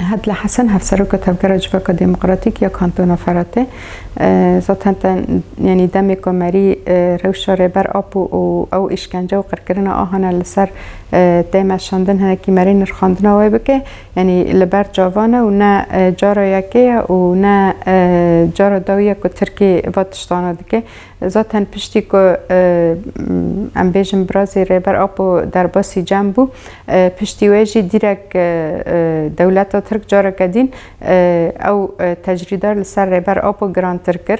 هاد لحسن هفسروك تفكر جفاك ديمقراطيك يا كانتونا فراتي زات هنتا يعني دمي كماري روشا ريبر أبو أو إشكنجة وقركرنا آهنا لسر دايما شاندن هنا كمارين نرخاندنا ويبكي يعني لبر جاوانا ونا جارا يكي ونا جارا داوية كو تركي واتشتانا دكي زات هن پشتی که ام بیشم برازی ربر آپو در باسی جنبو پشتی ویجی دیرک دولت ترک جارا کدین او تجریدار لسر ربر آپو گران ترکر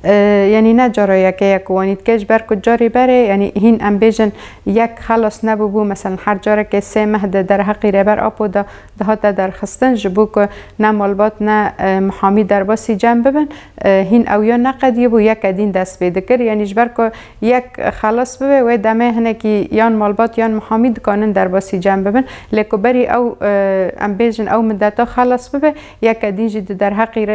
يعني نجارة يك وانيت كاش بركو جاري بري يعني هين ام بيجن يك خلص نبوبو مثلا هر جارة که سه مهده در حقی ربر آپو ده هاتا در خستن جبو که نه مالبات نه محامی در باسی جمع ببن هین او یا نقد یبو یک دین دست بیده کر يعني جبر که یک خلص ببه و دمه هنه که یان مالبات یان محامی دکانن در باسی جمع ببن لیکو بری او ام بيجن او مدتا خلص ببه یک دین جد در حقی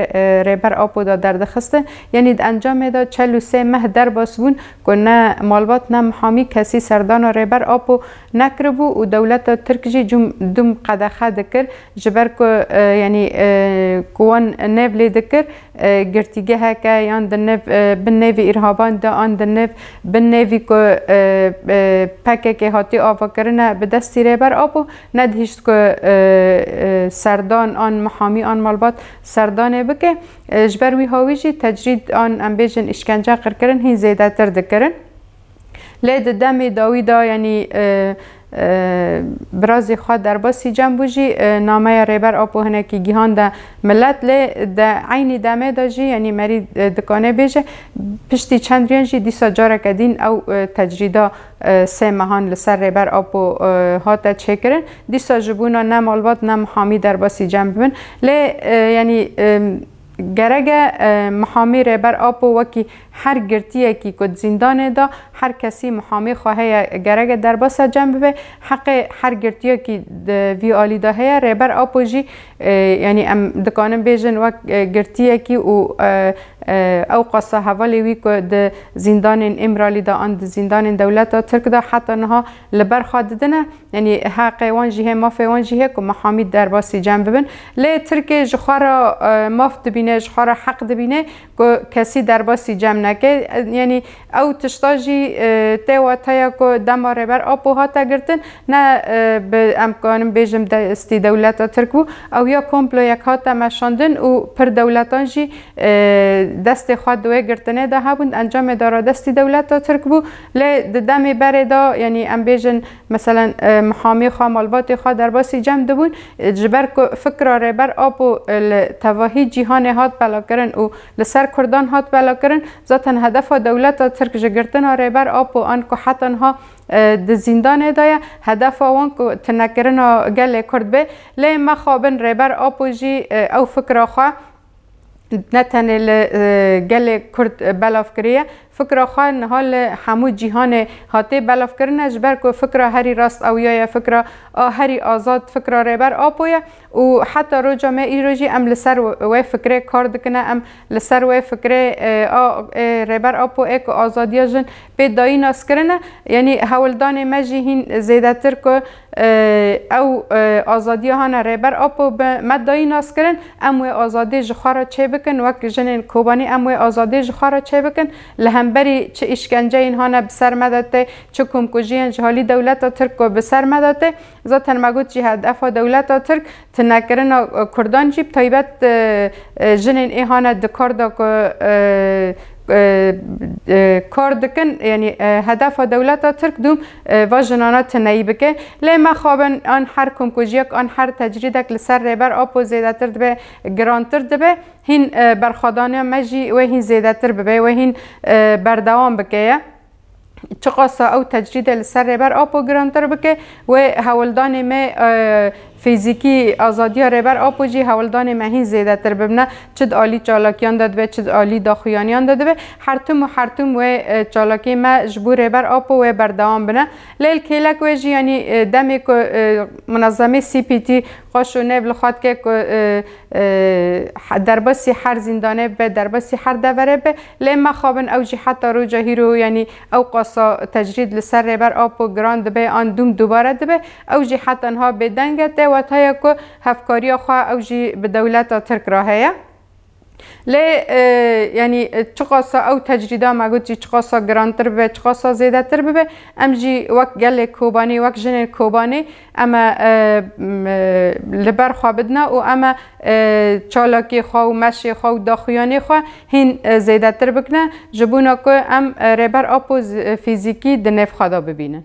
ربر آپو ده در دخستن يعني انجام داد 43 ماه در باسبون که نه مالبات نه محامی کسی سردان ربر آپو نکربو و دولت ترکیه دوم قدخه دکر جبر که یعنی کوان نبلی دکر گرتیگه هکه یان دنف بنوی ارهابان دا آن دنف بنوی که پکه که هاتی آوا کرنه به دستی ربر آپو ندهشت که سردان آن محامی آن مالبات سردانه بکه جبر وی هاویجی تجرید آن ام بیجن اشکنجه قرکرن هین زیده تر دکرن لید دم داوی دا یعنی برازی خواه در باسی جنبوجی نامه ربر آپو هنه که گیهان ده ملت لی ده عینی دمه دا جی یعنی مری دکانه بیجه پشتی چند رین جی دیسا جاره کدین او تجریدا سه مهان لسر ربر آپو هاتا چه کرن دیسا جبونا نه مالبات نه محامی در باسی جنب بن لی یعنی گرگ محامی ربر آپو وکی هر گرتیه کی کد زندان دا هر کسی محامی خواهی گرگ در باس جنب به حق هر گرتیه کی وی آلی دا هی ربر آپو جی یعنی ام دکانم بیجن وک گرتیه کی او قصه حوالی وی که د زندان امرالی دا آن زندان دولت ترک دا حتی نها لبر خاددنه یعنی حق وانجیه مافی وانجیه که محامی در باسی جنب ببن لی ترک جخوارا ماف دبینه جخوارا حق دبینه که کسی در باسی جمع نکه یعنی او تشتاجی تیوه تایا که دم ربر آپو هاتا گرتن نه به امکانم بیجم دستی دولت ترک بو او یا کمپلو یک هاتا مشاندن و پر دولتان جی دست خود دوی گرتنه ده هبوند انجام داره دستی دولت ترک بو لی دمی بره دا یعنی ام بیجن مثلا محامی خواه مالبات خواه در باسی جمع دبون جبر که فکر ربر آپو تواهی جیهان هات بلا کرن و لسر کردان هات بلا کرن ذاتن هدف دولت ترک جگرتن ربر آپو آن که حتی ها د زندان دایا هدف آن که تنکرن گل کرد به لی مخابن ربر آپو جی او فکر خواه نتنه گل کرد بلاف کریه فکر خواه حال همو جهان هاته بلاف کرنه جبر که فکر هری راست او یا فکر هری آزاد فکر ربر آپویا و حتی رو جامعه ای روژی ام لسر و فکره کار دکنه ام لسر و فکره ربر آپو ایک آزادی جن به دایی ناس کرنه یعنی حولدان مجی هین زیده تر که او آزادی هان ربر آپو به مدایی ناس کرن ام و آزادی جخوارا چه بکن وک جنین کوبانی ام و آزادی جخوارا چه بکن لهم بری چه اشکنجه این هانه بسر مدته چه کمکوژی جهالی دولت ترک بسر مدته ذاتن مگود جی هدف دولت ترک تنکرن کردان جیب تایبت جنین ای هانه دکار دا که کار دکن یعنی هدف دولت ترک دوم و جنانات نایی بکه لی مخابن آن هر کمکوژیک آن هر تجریدک لسر ربر آپو زیده تر دبه گرانتر دبه هین برخوادانه مجی و هین زیده تر ببه و هین بردوام بکه چقاسا او تجرید لسر ربر آپو گرانتر بکه و حولدان ما فیزیکی آزادی ربر آپو جی حولدان مهین زیده تر ببنه چد آلی چالاکیان داد به چد آلی داخویانیان داده به هرتم و چالاکی ما جبور ربر آپو و بردوام بنه لیل کلک و جی یعنی دمی که منظمه سی پی تی قاشو نبل خواد که در باسی هر زندانه به در باسی هر دوره به لی مخابن او جی حتی رو جاهی رو یعنی او قاسا تجرید لسر ربر آپو گراند به آن دوم دوباره ده به او جی حتی انها بدنگته و واتهایا که هفکاری خواه او جی به دولت ترک راهیه لی یعنی چقاسا او تجریدا مگود جی چقاسا گرانتر به چقاسا زیده تر به ام جی وک گل کوبانی وک جن کوبانی اما لبر خوابدنا و اما چالاکی خو مشی خو داخیانی خو هین زیده تر بکنه جبونا که ام ریبر آپو فیزیکی دنف خدا ببینن